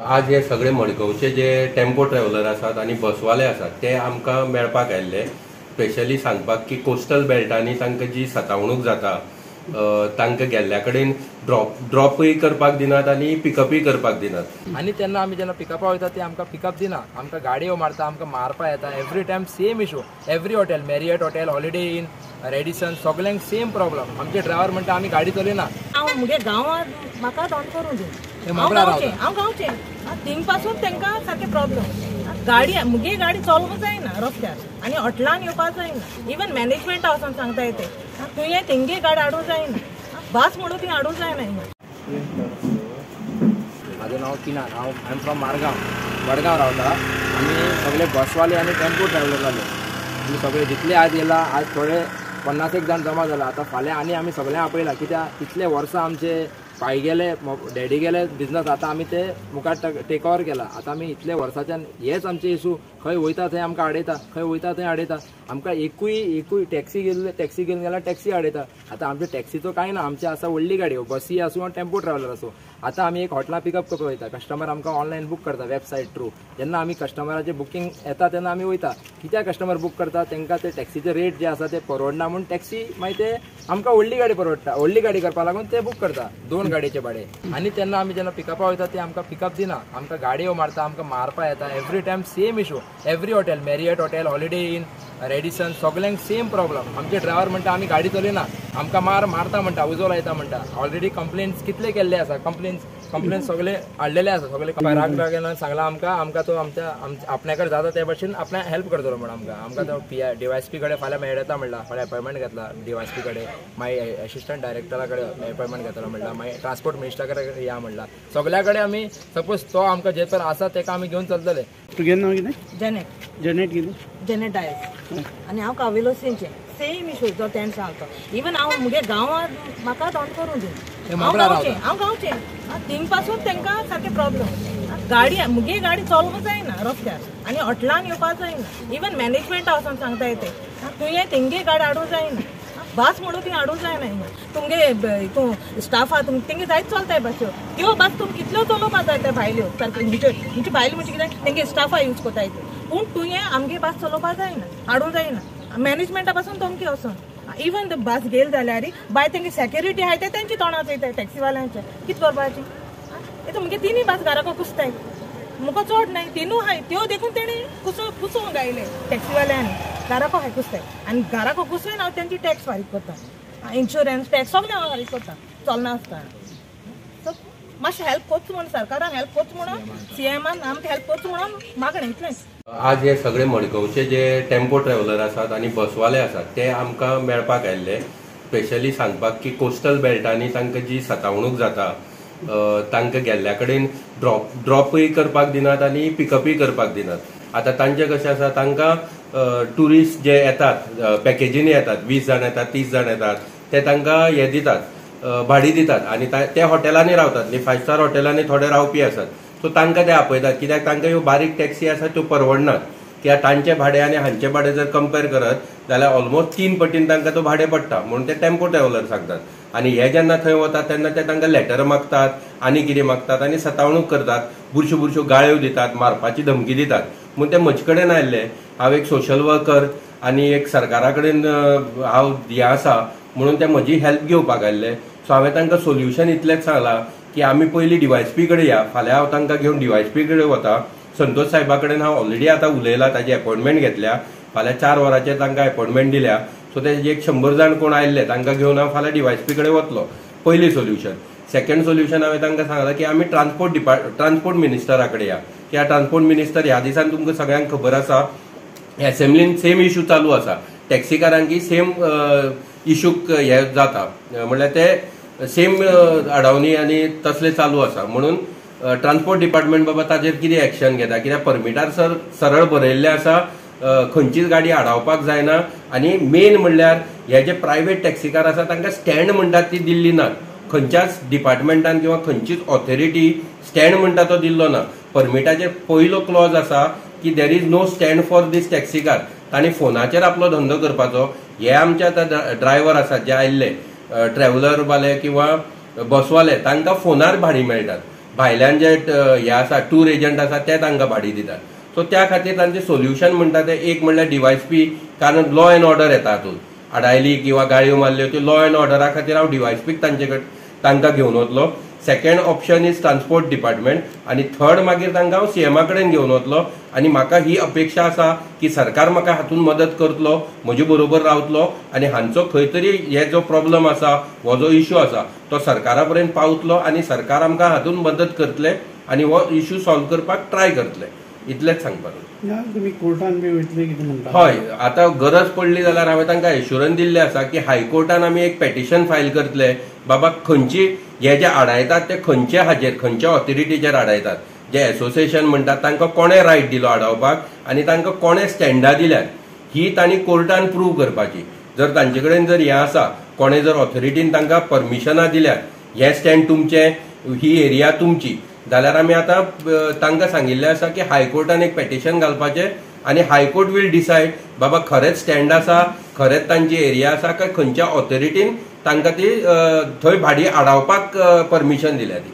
आज हे सगळे मडगांवचे जे टेम्पो ट्रॅव्हलर आसात आणि बसवाले आसात ते आमकां मेळपाक आयिल्ले, स्पेशली सांगपाक की कोस्टल बेल्टांनी तांकां जी सतावणूक जाता तांकां गेल्ल्या कडेन ड्रॉपय करपाक दिनात आणि पिकअपय करपाक दिनात। आणि तेन्ना आमी जेन्ना पिकअपा वयता ते आमकां पिकअप दिना, आमकां गाडयो मारता, आमकां मारपा येता। Every time same issue, every hotel, Marriott hotel, holiday in, Radisson, सगळ्यांक सेम प्रॉब्लम। आमचे ड्रायव्हर म्हणटा आमी गाडी चलयना। हांव मुगे गांवांत म्हाका तोंड करूं दी, हांव गांवचें थिंग पासून तांकां सारके प्रॉब्लम। गाडी मुगे गाडी चलोवंक जायना रस्त्यार आनी हॉटेलान येवपाक जायना। इवन मॅनेजमेंटा वचोन सांगता येते तुवें तेंगे गाडी हाडूंक जायना, बस म्हणून ती हाडूंक जायना हिंगा। म्हाजें नांव किनान, हांव I am from Margao, Wadgaon रावता। आमी सगळे बसवाले आनी टेम्पो ट्रॅव्हलर जाले। आमी सगळे जितले आज येयला, आज थोडे 50 जण जमा जाला। आतां फाल्यां आनी सगळें आपयला, कित्याक इतले वर्सां आमचे पाय गेले, डॅडी गेले बिजनस, आतां आमी ते मुखार टेक ओवर केला। आतां आमी इतले वर्साच्यान हेच आमचे इशू, खंय वयता थंय आमकां आडयता, खंय वयता थंय आडयता। आमकां एकूय टॅक्सी घेवन गेल्यार टॅक्सी आडयता। आतां आमच्या टॅक्सीचो कांय ना, आमचे आसा व्हडली गाडयो, बसी आसूं वा टेम्पो ट्रॅव्हलर आसूं। आतां आमी एक हॉटेलां पिकअप करपाक वयता, कस्टमर आमकां ऑनलायन बूक करता वेबसायट थ्रू। जेन्ना आमी कस्टमराचे बुकींग येता तेन्ना आमी वयता, कित्याक कस्टमर बूक करता, तांकां ते टॅक्सीचे रेट जे आसा ते परवडना म्हणून टॅक्सी मागीर ते आमकां व्हडली गाडी परवडटा, व्हडली गाडी करपा लागून ते बूक करता 2 गाडयेचे भाडे। आनी तेन्ना आमी जेन्ना पिकअपा वयता ते आमकां पिकअप दिना, आमकां गाडयो मारता, आमकां मारपा येता। Every time same issue, every hotel, Marriott hotel, holiday in, Radisson, सगळ्यांक सेम प्रॉब्लम। आमचे ड्रायव्हर म्हणटा आमी गाडी चलयना, आमकां मारता म्हणटा, उजो लायता म्हणटा। ऑलरेडी कंप्लेंट्स कितले केल्ले आसा, कंप्लेंट्स सगळे हाडलेले आसा। सगळे राग सांगला आमकां तो आमच्या आपल्या कडेन जाता ते भाशेन आपल्या हेल्प करतलो म्हणून आमकां तो DYSP कडेन फाल्यां मेळटा म्हणला, फाल्यां अपॉयंटमेंट घेतला DYSP कडेन, मागीर असिस्टंट डायरेक्टरा कडेन अपॉयंटमेंट घेतलो म्हणला, मागीर ट्रान्सपोर्ट मिनिस्टरा कडेन या म्हणला। सगळ्या कडेन आमी सपोज तो आमकां जे तर आसा तेका आमी घेवन चलतले। तुजें नांव कितें? जेनेट डायस आनी हांव कावेलोसींचें। सेम इशू जो तेणें सांगता। इवन हांव मुगे गांवांत म्हाका तोंड करूं दी, हांव गांवचें थिंग पासून तांकां सारके प्रॉब्लम। मुगे गाडी चलोवंक जायना रस्त्यार आनी हॉटेलान येवपाक जायना। इवन मॅनेजमेंटा वचोन सांगता येते तुवें तेंगे गाडी हाडूंक जायना, बस म्हणून ती हाडूंक जायना हिंगा। तुमगे हितून स्टाफ आहा तेंगे जायत चलताय बस्यो, त्यो बस तुमकां कितल्यो चलोवपाक जाय त्या भायल्यो सारक्यो। म्हणजे भायल्यो म्हणजे कितें तेंगे स्टाफा यूज कोताय, पूण तुवें आमगे बस चलोवपाक जायना, हाडूंक जायना। मॅनेजमेंटा पासून धमकी वचोन इवन बस गेल जाल्यार बाय तेंगे सेक्युरिटी आहाय ते तेंची तोंडां चोयताय टॅक्सीवाल्यांचे, कितें करपाचें? इतू मुगे 3 बस घराको कुसताय, मुको चड नाय 3 आहाय, त्यो देखून तेणी कुसोवंक गायले टॅक्सीवाल्यांनी, घराको हाय कुसताय। आनी घराको कुसोवन हांव तेंची टॅक्स फारीक करता, इन्शुरन्स टॅक्स सगळें हांव फारीक करता चलना आसता। सो मातशें हेल्प कोच म्हणून सरकारान हेल्प कोच म्हणून CMान आमकां हेल्प कोच म्हणून मागणें इतलेंच। आज हे सगळे मडगांवचे जे टेम्पो ट्रॅव्हलर आसात आणि बसवाले आसात ते आमकां मेळपाक आयिल्ले, स्पेशली सांगपाक की कोस्टल बेल्टांनी तांकां जी सतावणूक जाता तांकां गेल्ल्या कडेन ड्रॉपय करपाक दिनात आणि पिकअपय करपाक दिनात। आतां तांचें कशें आसा, तांकां टुरिस्ट जे येतात पॅकेजीनी येतात, 20 जाण येतात, 30 जाण येतात, ते तांकां हे दितात, भाडी दितात आनी ते हॉटेलांनी रावतात न्ही, 5 स्टार हॉटेलांनी थोडे रावपी आसात। सो तांकां ते आपयतात, कित्याक तांकां ह्यो बारीक टॅक्सी आसा त्यो परवडनात। कित्याक तांचे भाडे आनी हांचे भाडे जर कंपेर करत जाल्यार ऑलमोस्ट 3 पटीन तांकां तो भाडे पडटा म्हणून ते टेम्पो ट्रॅव्हलर सांगतात। आनी हे जेन्ना थंय वतात तेन्ना ते तांकां लेटर मागतात आनी कितें मागतात आनी सतावणूक करतात, बुरश्यो गाळ्यो दितात, मारपाची धमकी दितात। म्हूण ते म्हजे कडेन आयिल्ले, हांव एक सोशल वर्कर आनी एक सरकारा कडेन हांव हें आसा म्हणून ते म्हजी हेल्प घेवपाक आयिल्ले। सो हांवें तांकां सोल्युशन इतलेंच सांगलां की आमी पयलीं DYSP कडेन या, फाल्यां हांव तांकां घेवन DYSP कडेन वता। संतोष साहेबा कडेन हांव ऑलरेडी आतां उलयलां, ताजी अपॉयंटमेंट घेतल्या, फाल्यां 4 वरांचेर तांकां अपॉयंटमेंट दिल्या। सो तेजे एक 100 जाण कोण आयिल्ले तांकां घेवन हांव फाल्यां DYSP कडेन वतलो। पयलीं सोल्युशन। सेकंड सोल्युशन हांवें तांकां सांगलां की आमी ट्रान्सपोर्ट मिनिस्टरा कडेन या, कित्याक ट्रान्सपोर्ट मिनिस्टर ह्या दिसान तुमकां सगळ्यांक खबर आसा एसेंब्लीन सेम इशू चालू आसा, टॅक्सीकारांकी सेम इशूक हे जाता, म्हणल्यार ते सेम अडवणी आनी तसले चालू आसा। म्हणून ट्रान्सपोर्ट डिपार्टमेंट बाबा ताजेर कितें एक्शन घेता, कित्याक परमिटार सरळ बरयल्लें आसा खंयचीच गाडी आडावपाक जायना। आनी मेन म्हणल्यार हे जे प्रायवेट टॅक्सीकार आसा तांकां स्टँड म्हणटात ती दिल्ली नात, खंयच्याच डिपार्टमेंटान किंवा खंयचीच ऑथॉरिटी स्टँड म्हणटा तो दिल्लो ना। परमिटाचेर पयलो क्लॉज आसा की there is no stand for these टॅक्सीकार, तांणी फोनाचेर आपलो धंदो करपाचो। हे आमचे आतां ड्रायव्हर आसात जे आयिल्ले ट्रॅव्हलर वाले किंवा बसवाले तांकां फोनार भाडी मेळटात, भायल्यान जे हे आसा टूर एजंट आसा ते तांकां भाडी दितात. सो त्या खातीर तांचें सोल्युशन म्हणटा तें एक म्हणल्यार DYSP, कारण लॉ अँड ऑर्डर येता हातूंत. आडायली किंवा गाळयो मारल्यो त्यो लॉ अँड ऑर्डरा खातीर हांव DYSPक तांकां घेवन वतलो. Second option is transport department आणि थर्ड मागीर तांकां हांव CMA कडेन घेवन वतलो. आनी म्हाका ही अपेक्षा आसा की सरकार म्हाका हातूंत मदत करतलो, म्हजे बरोबर रावतलो आनी हांचो खंय तरी हे जो प्रॉब्लम आसा हो जो इश्यू आसा तो सरकारा पर्यंत पावतलो आनी सरकार आमकां हातूंत मदत करतले आनी हो इश्यू सॉल्व करपाक ट्राय करतले. इतलेंच सांगपाक. तुम्ही कोर्टान बी वयतले कितें म्हणटा? हय, आतां गरज पडली जाल्यार हांवें तांकां एश्युरन्स दिल्लें आसा की हायकोर्टान आमी एक पेटिशन फायल करतले. बाबा खंयची हे जे आडायतात ते खंयच्या हाजेर, खंयच्या ऑथॉरिटीचेर आडायतात. जे एसोसिएशन म्हणटात तांकां कोणें रायट दिलो आडावपाक आनी तांकां कोणें स्टँडां दिल्यात ही तांणी कोर्टान प्रूव करपाची. जर तांचे कडेन जर हें आसा, कोणें जर ऑथॉरिटीन तांकां परमिशनां दिल्यात, हें स्टँड तुमचें, ही एरिया तुमची, जाल्यार आमी आतां तांकां सांगिल्लें आसा की हायकोर्टान एक पेटिशन घालपाचें आनी हायकोर्ट वील डिसायड बाबा खरेंच स्टँड आसा, खरेंच तांची एरिया आसा काय खंयच्या ऑथॉरिटीन तांकां ती थंय भाडी आडावपाक परमिशन दिल्या ती.